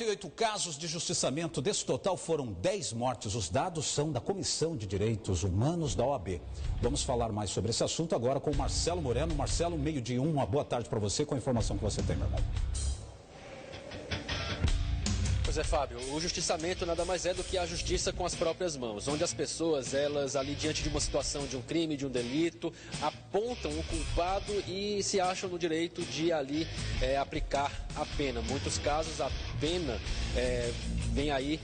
48 casos de justiçamento. Desse total foram 10 mortes. Os dados são da Comissão de Direitos Humanos da OAB. Vamos falar mais sobre esse assunto agora com o Marcelo Moreno. Marcelo, 12h01, uma boa tarde para você com a informação que você tem, meu irmão. Pois é, Fábio, o justiçamento nada mais é do que a justiça com as próprias mãos, onde as pessoas, elas ali diante de uma situação de um crime, de um delito, apontam o culpado e se acham no direito de ali aplicar a pena. Em muitos casos a pena vem aí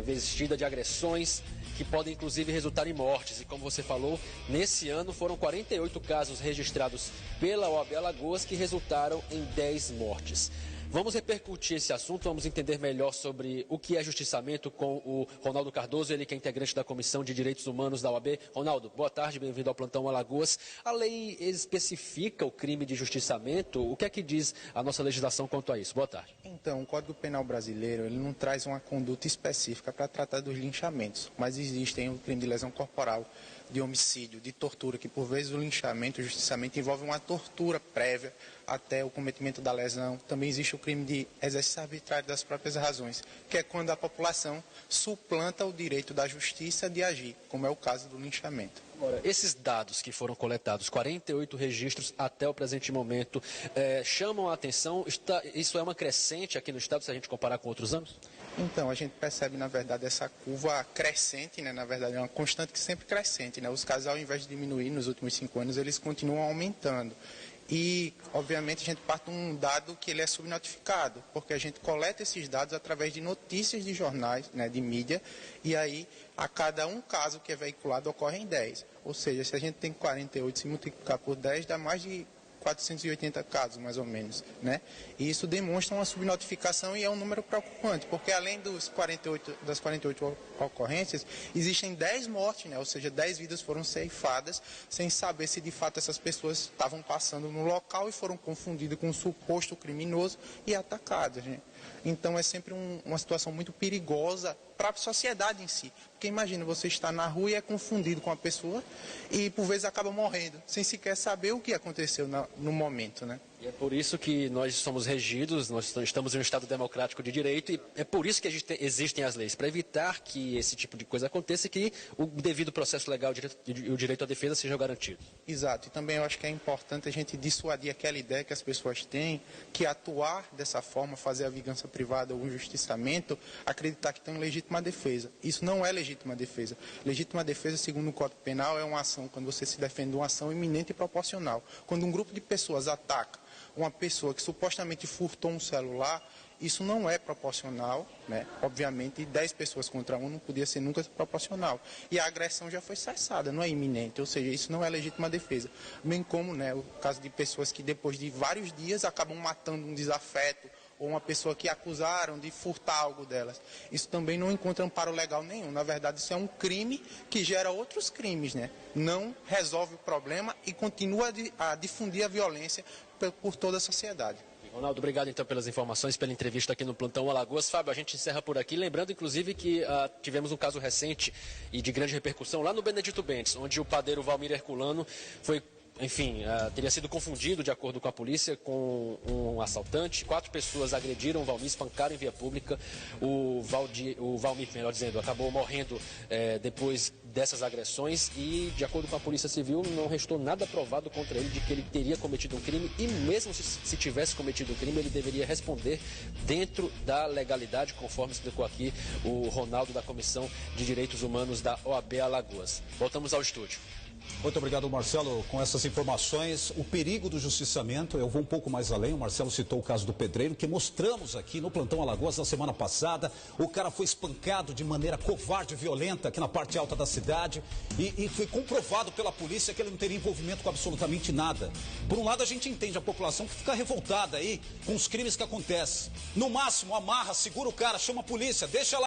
vestida de agressões que podem inclusive resultar em mortes. E como você falou, nesse ano foram 48 casos registrados pela OAB Alagoas que resultaram em 10 mortes. Vamos repercutir esse assunto, vamos entender melhor sobre o que é justiçamento com o Ronaldo Cardoso, ele que é integrante da Comissão de Direitos Humanos da OAB. Ronaldo, boa tarde, bem-vindo ao Plantão Alagoas. A lei especifica o crime de justiçamento? O que é que diz a nossa legislação quanto a isso? Boa tarde. Então, o Código Penal brasileiro ele não traz uma conduta específica para tratar dos linchamentos, mas existem o crime de lesão corporal, de homicídio, de tortura, que por vezes o linchamento, o justiçamento envolve uma tortura prévia até o cometimento da lesão. Também existe o crime de exercício arbitrário das próprias razões, que é quando a população suplanta o direito da justiça de agir, como é o caso do linchamento. Agora, esses dados que foram coletados, 48 registros até o presente momento, chamam a atenção. Isso é uma crescente aqui no estado, se a gente comparar com outros anos? Então, a gente percebe, na verdade, essa curva crescente, né? Na verdade, é uma constante que sempre crescente, né? Os casos, ao invés de diminuir nos últimos 5 anos, eles continuam aumentando. E, obviamente, a gente parte de um dado que ele é subnotificado, porque a gente coleta esses dados através de notícias de jornais, né, de mídia, e aí, a cada um caso que é veiculado, ocorrem 10. Ou seja, se a gente tem 48, se multiplicar por 10, dá mais de 480 casos, mais ou menos, né? E isso demonstra uma subnotificação e é um número preocupante, porque além das 48 ocorrências, existem 10 mortes, né? Ou seja, 10 vidas foram ceifadas, sem saber se de fato essas pessoas estavam passando no local e foram confundidas com um suposto criminoso e atacadas, né? Então é sempre uma situação muito perigosa para a sociedade em si. Porque imagina, você está na rua e é confundido com a pessoa e por vezes acaba morrendo, sem sequer saber o que aconteceu no momento, né? E é por isso que nós somos regidos, nós estamos em um Estado democrático de direito e é por isso que existem as leis, para evitar que esse tipo de coisa aconteça e que o devido processo legal e o direito à defesa sejam garantidos. Exato, e também eu acho que é importante a gente dissuadir aquela ideia que as pessoas têm, que atuar dessa forma, fazer a vingança privada ou o justiçamento, acreditar que tem legítima defesa. Isso não é legítima defesa. Legítima defesa, segundo o Código Penal, é uma ação, quando você se defende de uma ação iminente e proporcional. Quando um grupo de pessoas ataca uma pessoa que supostamente furtou um celular, isso não é proporcional, né? Obviamente, 10 pessoas contra 1 não podia ser nunca proporcional. E a agressão já foi cessada, não é iminente, ou seja, isso não é legítima defesa. Bem como, né, o caso de pessoas que depois de vários dias acabam matando um desafeto ou uma pessoa que acusaram de furtar algo delas. Isso também não encontra amparo legal nenhum. Na verdade, isso é um crime que gera outros crimes, né? Não resolve o problema e continua a difundir a violência por toda a sociedade. Ronaldo, obrigado então pelas informações, pela entrevista aqui no Plantão Alagoas. Fábio, a gente encerra por aqui, lembrando inclusive que tivemos um caso recente e de grande repercussão lá no Benedito Bentes, onde o padeiro Valmir Herculano foi, enfim, teria sido confundido, de acordo com a polícia, com um assaltante. 4 pessoas agrediram o Valmir, espancaram em via pública. O Valmir, melhor dizendo, acabou morrendo depois dessas agressões e, de acordo com a Polícia Civil, não restou nada provado contra ele de que ele teria cometido um crime e mesmo se tivesse cometido um crime, ele deveria responder dentro da legalidade, conforme explicou aqui o Ronaldo da Comissão de Direitos Humanos da OAB Alagoas. Voltamos ao estúdio. Muito obrigado, Marcelo, com essas informações. O perigo do justiçamento, eu vou um pouco mais além. O Marcelo citou o caso do pedreiro, que mostramos aqui no Plantão Alagoas na semana passada. O cara foi espancado de maneira covarde e violenta aqui na parte alta da cidade e foi comprovado pela polícia que ele não teria envolvimento com absolutamente nada. Por um lado, a gente entende a população que fica revoltada aí com os crimes que acontecem. No máximo, amarra, segura o cara, chama a polícia, deixa lá.